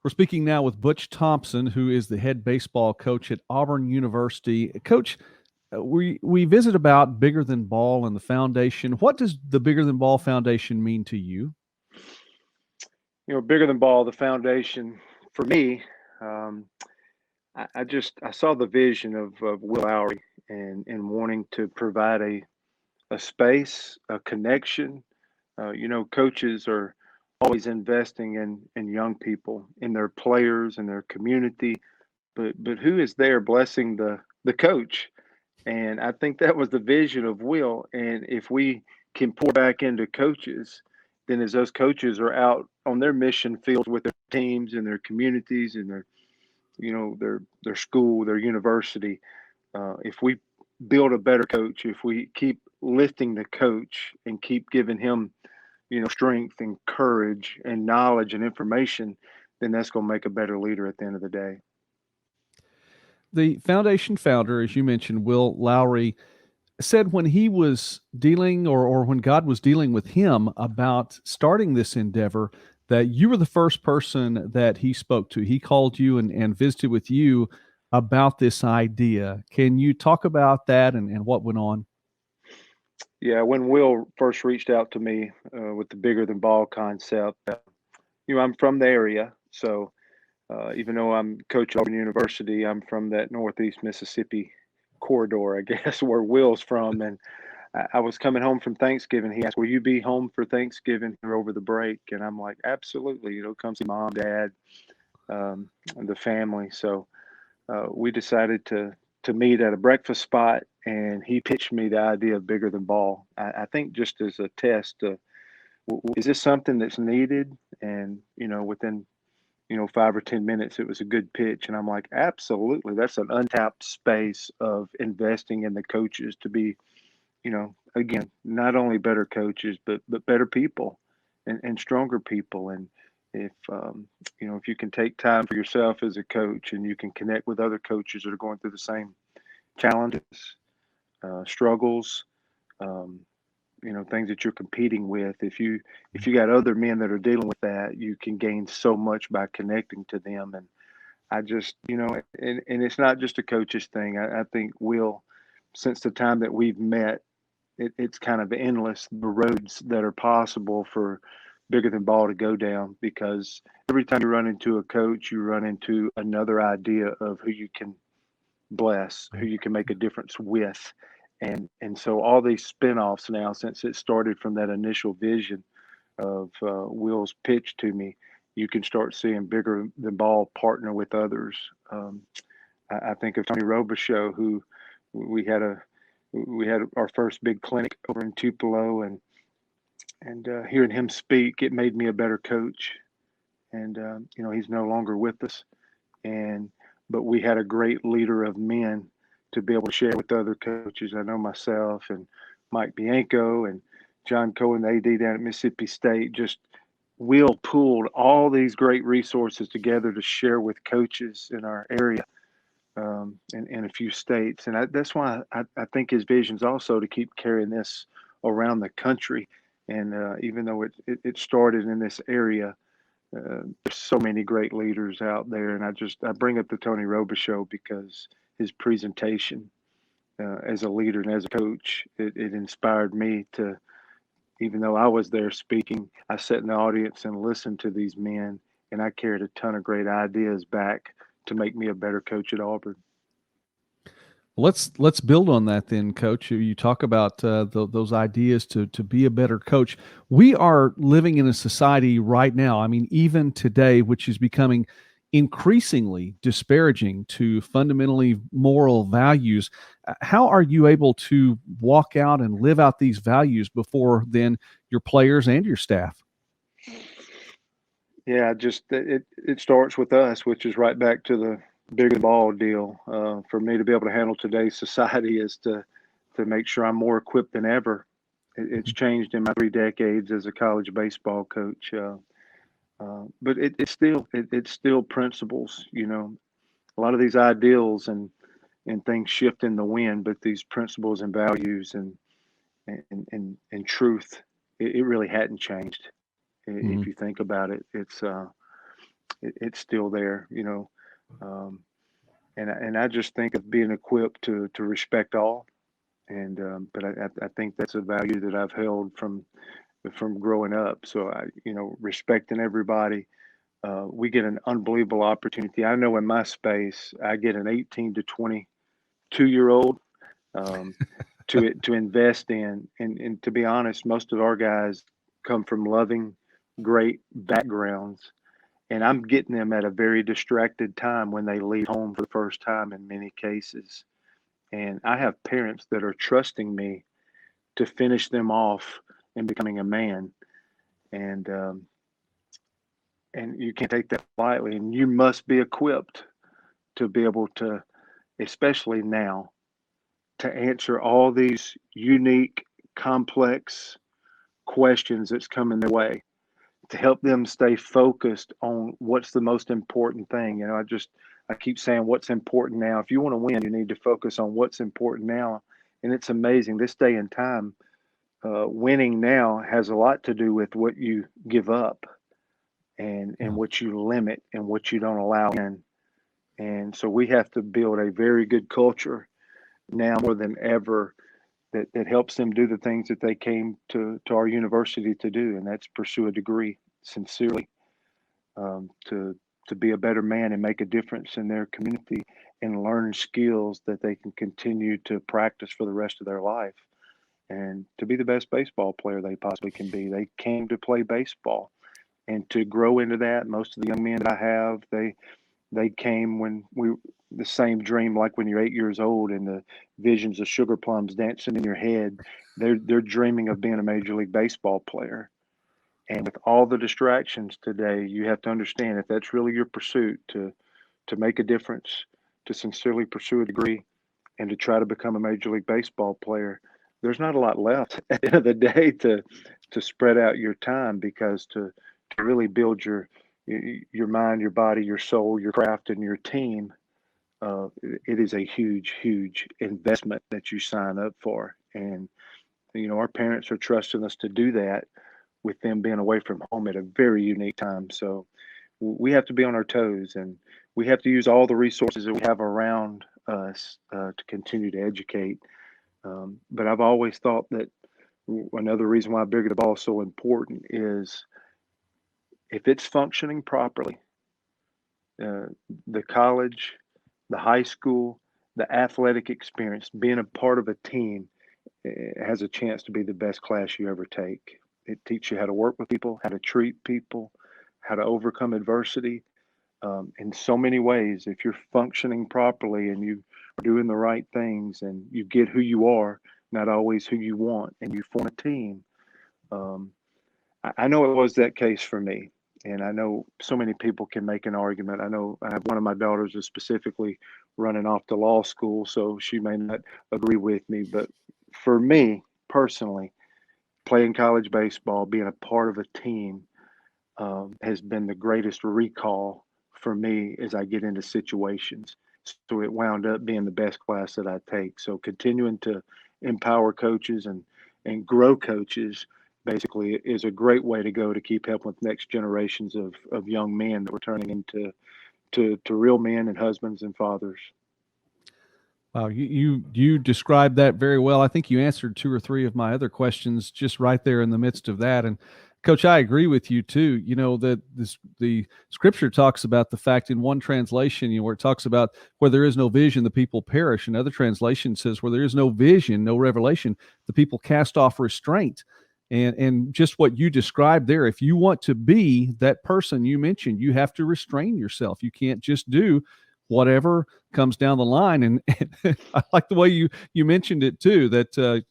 We're speaking now with Butch Thompson, who is the head baseball coach at Auburn University. Coach, we visit about Bigger Than Ball and the foundation. What does the Bigger Than Ball Foundation mean to you? Bigger than ball, the foundation for me. Um, I saw the vision of Will Lowry and wanting to provide a space, a connection. Coaches are always investing in young people, in their players, in their community. But who is there blessing the coach? And I think that was the vision of Will. And if we can pour back into coaches, then as those coaches are out on their mission fields with their teams and their communities and their school, their university, if we build a better coach, if we keep lifting the coach and keep giving him, strength and courage and knowledge and information, then that's going to make a better leader at the end of the day. The foundation founder, as you mentioned, Will Lowry, said when he was dealing or when God was dealing with him about starting this endeavor, that you were the first person that he spoke to. He called you and visited with you about this idea. Can you talk about that and what went on? Yeah, when Will first reached out to me with the bigger than ball concept, I'm from the area, so even though I'm coach at Auburn University, I'm from that Northeast Mississippi corridor, I guess, where Will's from. And I was coming home from Thanksgiving. He asked, "Will you be home for Thanksgiving here over the break?" And I'm like, "Absolutely. Come see mom, dad, and the family." So we decided to meet at a breakfast spot, and he pitched me the idea of bigger than ball. I think just as a test, is this something that's needed? And within 5 or 10 minutes, it was a good pitch. And I'm like, absolutely. That's an untapped space of investing in the coaches to be, again, not only better coaches, but better people and stronger people. And if you can take time for yourself as a coach and you can connect with other coaches that are going through the same challenges, struggles, um, things that you're competing with, if you got other men that are dealing with that, you can gain so much by connecting to them. And I just, and it's not just a coach's thing. I think Will, since the time that we've met, it's kind of endless, the roads that are possible for bigger than ball to go down, because every time you run into a coach, you run into another idea of who you can bless, who you can make a difference with. And so all these spin-offs now, since it started from that initial vision of Will's pitch to me, you can start seeing bigger than ball partner with others. I think of Tony Robichaux, who we had a we had our first big clinic over in Tupelo, and hearing him speak, it made me a better coach. And he's no longer with us, and but we had a great leader of men to be able to share with other coaches. I know myself and Mike Bianco and John Cohen, the AD down at Mississippi State, just Will pooled all these great resources together to share with coaches in our area, in a few states. And that's why I think his vision is also to keep carrying this around the country. And even though it started in this area, there's so many great leaders out there, and I bring up the Tony Robichaux because his presentation as a leader and as a coach, it inspired me to. Even though I was there speaking, I sat in the audience and listened to these men, and I carried a ton of great ideas back to make me a better coach at Auburn. Let's build on that then, Coach. You talk about those ideas to be a better coach. We are living in a society right now, I mean, even today, which is becoming increasingly disparaging to fundamentally moral values. How are you able to walk out and live out these values before then your players and your staff? Yeah, just it starts with us, which is right back to the bigger ball deal. For me to be able to handle today's society is to make sure I'm more equipped than ever. It's changed in my 3 decades as a college baseball coach, but it's still principles. A lot of these ideals and things shift in the wind, but these principles and values and truth, it really hadn't changed. Mm-hmm. If you think about it, it's it's still there, um, and I just think of being equipped to respect all, and but I think that's a value that I've held from growing up. So respecting everybody. We get an unbelievable opportunity. I know in my space, I get an 18 to 22-year old um, to invest in, and to be honest, most of our guys come from loving, great backgrounds, and I'm getting them at a very distracted time when they leave home for the first time in many cases. And I have parents that are trusting me to finish them off in becoming a man, and and you can't take that lightly. And you must be equipped to be able to, especially now, to answer all these unique, complex questions that's coming their way, to help them stay focused on what's the most important thing. I keep saying what's important now. If you want to win, you need to focus on what's important now. And it's amazing this day and time, winning now has a lot to do with what you give up and Yeah. what you limit and what you don't allow in. And so we have to build a very good culture now more than ever that helps them do the things that they came to our university to do, and that's pursue a degree sincerely, to be a better man and make a difference in their community and learn skills that they can continue to practice for the rest of their life and to be the best baseball player they possibly can be. They came to play baseball and to grow into that. Most of the young men that I have, they came when we the same dream like when you're 8 years old and the visions of sugar plums dancing in your head. They're dreaming of being a major league baseball player. And with all the distractions today, you have to understand if that's really your pursuit to make a difference, to sincerely pursue a degree, and to try to become a major league baseball player, there's not a lot left at the end of the day to spread out your time because to really build your mind, your body, your soul, your craft, and your team, it is a huge, huge investment that you sign up for. And our parents are trusting us to do that with them being away from home at a very unique time. So we have to be on our toes, and we have to use all the resources that we have around us to continue to educate. But I've always thought that another reason why bigger the ball is so important is if it's functioning properly, uh, the college, the high school, the athletic experience, being a part of a team has a chance to be the best class you ever take. It teaches you how to work with people, how to treat people, how to overcome adversity in so many ways. If you're functioning properly and you are doing the right things and you get who you are, not always who you want, and you form a team. Um, I know it was that case for me. And I know so many people can make an argument. I know I have one of my daughters is specifically running off to law school, so she may not agree with me. But for me personally, playing college baseball, being a part of a team, has been the greatest recall for me as I get into situations. So it wound up being the best class that I take. So continuing to empower coaches and grow coaches basically is a great way to go to keep helping with next generations of young men that we're turning into to real men and husbands and fathers. Wow, you described that very well. I think you answered two or three of my other questions just right there in the midst of that. And Coach, I agree with you too. That the scripture talks about the fact in one translation, where it talks about where there is no vision, the people perish. Another translation says where there is no vision, no revelation, the people cast off restraint. And just what you described there, if you want to be that person you mentioned, you have to restrain yourself. You can't just do whatever comes down the line. And I like the way you mentioned it too, that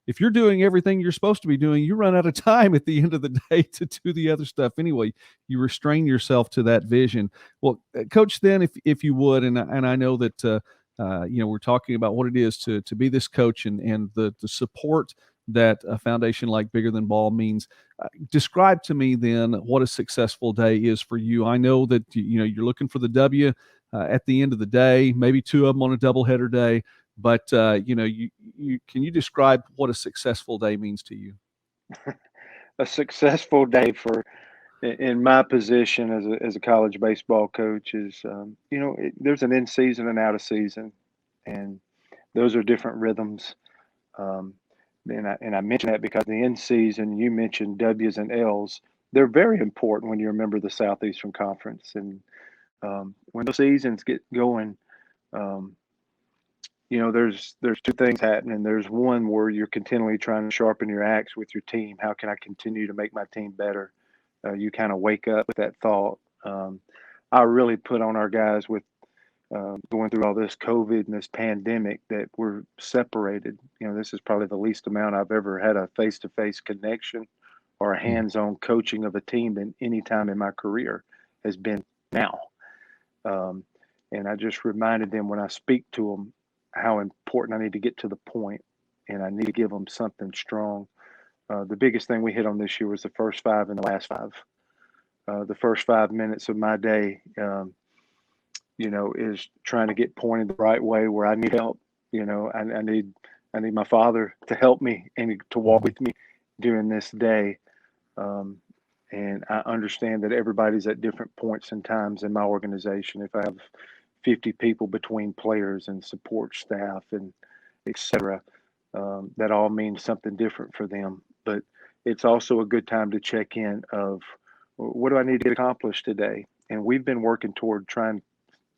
if you're doing everything you're supposed to be doing, you run out of time at the end of the day to do the other stuff anyway. You restrain yourself to that vision. Well, Coach, then if you would, and I know that we're talking about what it is to be this coach and the support that a foundation like Bigger Than Ball means. Describe to me then what a successful day is for you. I know that you're looking for the W at the end of the day, maybe two of them on a doubleheader day. But can you describe what a successful day means to you? A successful day for in my position as a college baseball coach is, there's an in season and out of season, and those are different rhythms. Um, and I mention that because the in season, you mentioned W's and L's. They're very important when you remember the Southeastern Conference. And when those seasons get going, um, there's two things happening. There's one where you're continually trying to sharpen your axe with your team. How can I continue to make my team better? You kind of wake up with that thought. I really put on our guys with going through all this COVID and this pandemic that we're separated. This is probably the least amount I've ever had a face-to-face connection or a Mm. hands-on coaching of a team than any time in my career has been now. Um, and I just reminded them when I speak to them how important I need to get to the point, and I need to give them something strong. The biggest thing we hit on this year was the first five and the last five. The first 5 minutes of my day, is trying to get pointed the right way where I need help. I need my father to help me and to walk Mhm. with me during this day. Um, and I understand that everybody's at different points and times in my organization. If I have 50 people between players and support staff and etc., that all means something different for them. But it's also a good time to check in of what do I need to get accomplished today? And we've been working toward trying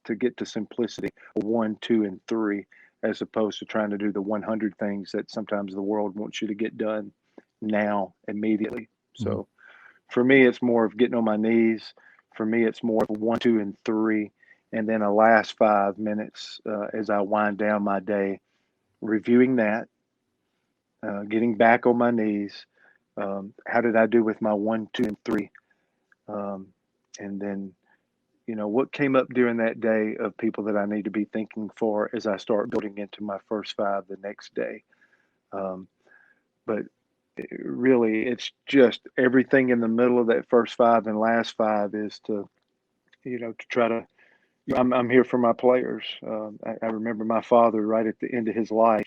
to get to simplicity, one, two, and three, as opposed to trying to do the 100 things that sometimes the world wants you to get done now, immediately. Mhm. So for me, it's more of getting on my knees. For me, it's more of one, two, and three, and then a last 5 minutes as I wind down my day, reviewing that, getting back on my knees. How did I do with my one, two, and three? Um, and then what came up during that day of people that I need to be thinking for as I start building into my first five the next day. Um, but really, it's just everything in the middle of that first five and last five is to try to. I'm here for my players. I remember my father right at the end of his life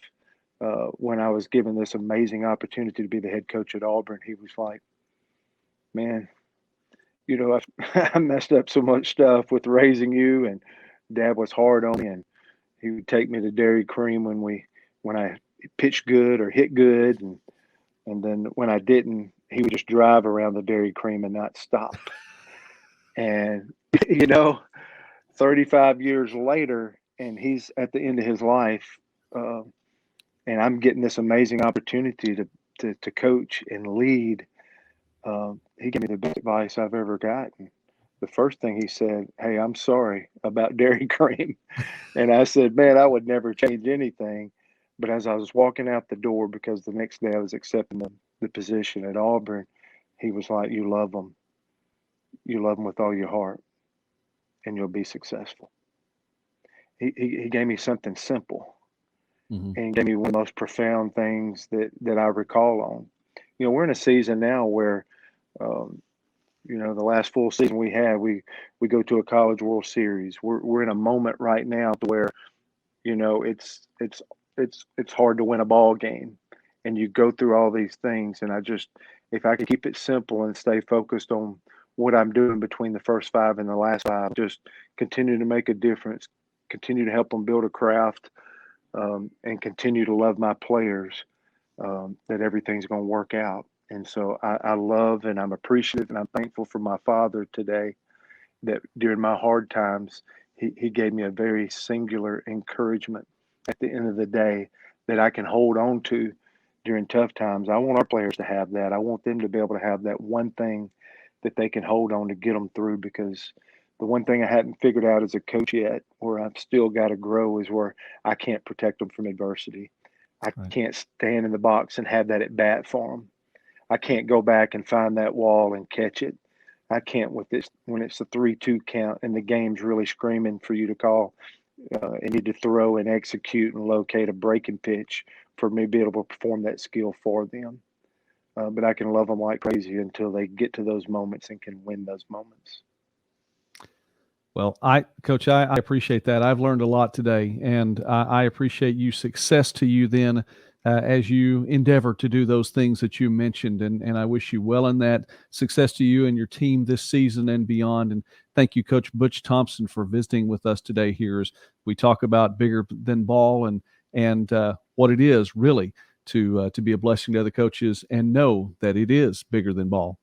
when I was given this amazing opportunity to be the head coach at Auburn. He was like, "Man, I messed up so much stuff with raising you, and Dad was hard on me, and he would take me to Dairy Cream when I pitched good or hit good, and then when I didn't, he would just drive around the Dairy Cream and not stop." And you know, 35 years later, and he's at the end of his life, uh, and I'm getting this amazing opportunity to coach and lead. He gave me the best advice I've ever gotten. The first thing he said, "Hey, I'm sorry about Dairy Cream." And I said, "Man, I would never change anything." But as I was walking out the door, because the next day I was accepting the position at Auburn, he was like, "You love them. You love them with all your heart, and you'll be successful." He gave me something simple, Mhm. and gave me one of the most profound things that I recall on. We're in a season now where, um, the last full season we had, we go to a College World Series. We're in a moment right now to where it's hard to win a ball game, and you go through all these things. And if I could keep it simple and stay focused on what I'm doing between the first five and the last five, just continue to make a difference, continue to help them build a craft, and continue to love my players, that everything's going to work out. And so I love and I'm appreciative and I'm thankful for my father today, that during my hard times, he gave me a very singular encouragement at the end of the day that I can hold on to during tough times. I want our players to have that. I want them to be able to have that one thing that they can hold on to get them through, because the one thing I hadn't figured out as a coach yet, where I've still got to grow, is where I can't protect them from adversity. I Right. can't stand in the box and have that at bat for them. I can't go back and find that wall and catch it. I can't with this when it's a 3-2 count and the game's really screaming for you to call and need to throw and execute and locate a breaking pitch for me to be able to perform that skill for them. But I can love them like crazy until they get to those moments and can win those moments. Well, Coach, I appreciate that. I've learned a lot today, and I appreciate you. Success to you then as you endeavor to do those things that you mentioned. And I wish you well in that. Success to you and your team this season and beyond. And thank you, Coach Butch Thompson, for visiting with us today here as we talk about bigger than ball and what it is really to be a blessing to other coaches and know that it is bigger than ball.